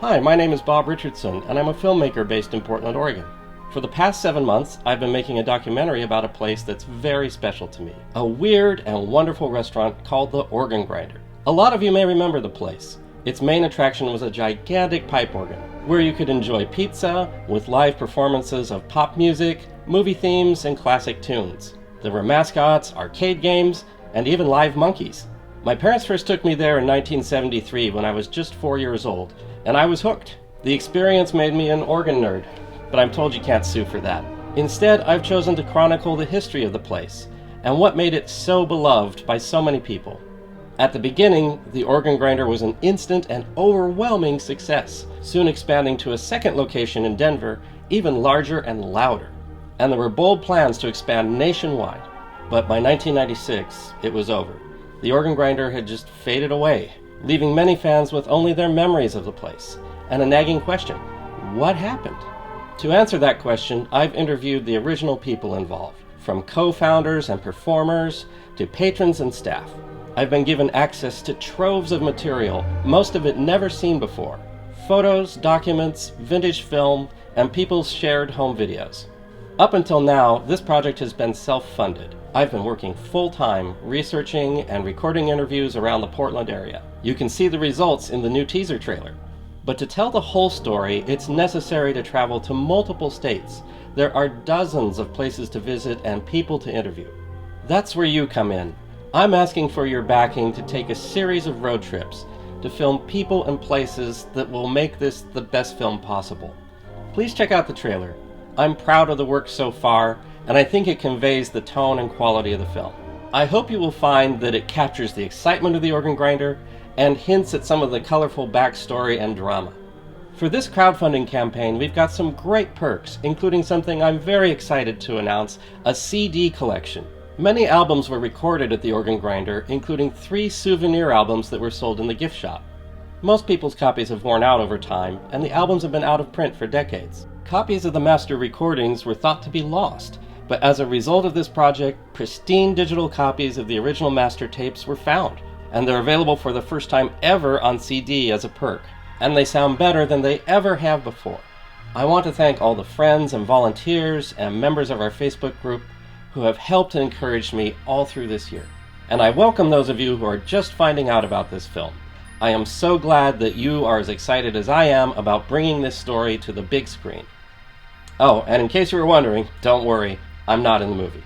Hi, my name is Bob Richardson, and I'm a filmmaker based in Portland, Oregon. For the past 7 months, I've been making a documentary about a place that's very special to me. A weird and wonderful restaurant called the Organ Grinder. A lot of you may remember the place. Its main attraction was a gigantic pipe organ, where you could enjoy pizza with live performances of pop music, movie themes, and classic tunes. There were mascots, arcade games, and even live monkeys. My parents first took me there in 1973 when I was just 4 years old, and I was hooked. The experience made me an organ nerd, but I'm told you can't sue for that. Instead, I've chosen to chronicle the history of the place and what made it so beloved by so many people. At the beginning, the Organ Grinder was an instant and overwhelming success, soon expanding to a second location in Denver, even larger and louder. And there were bold plans to expand nationwide. But by 1996, it was over. The Organ Grinder had just faded away, leaving many fans with only their memories of the place and a nagging question: what happened? To answer that question, I've interviewed the original people involved, from co-founders and performers to patrons and staff. I've been given access to troves of material, most of it never seen before: photos, documents, vintage film, and people's shared home videos. Up until now, this project has been self-funded. I've been working full-time, researching and recording interviews around the Portland area. You can see the results in the new teaser trailer. But to tell the whole story, it's necessary to travel to multiple states. There are dozens of places to visit and people to interview. That's where you come in. I'm asking for your backing to take a series of road trips to film people and places that will make this the best film possible. Please check out the trailer. I'm proud of the work so far, and I think it conveys the tone and quality of the film. I hope you will find that it captures the excitement of the Organ Grinder and hints at some of the colorful backstory and drama. For this crowdfunding campaign, we've got some great perks, including something I'm very excited to announce: a CD collection. Many albums were recorded at the Organ Grinder, including 3 souvenir albums that were sold in the gift shop. Most people's copies have worn out over time, and the albums have been out of print for decades. Copies of the master recordings were thought to be lost, but as a result of this project, pristine digital copies of the original master tapes were found, and they're available for the first time ever on CD as a perk, and they sound better than they ever have before. I want to thank all the friends and volunteers and members of our Facebook group who have helped and encouraged me all through this year. And I welcome those of you who are just finding out about this film. I am so glad that you are as excited as I am about bringing this story to the big screen. Oh, and in case you were wondering, don't worry, I'm not in the movie.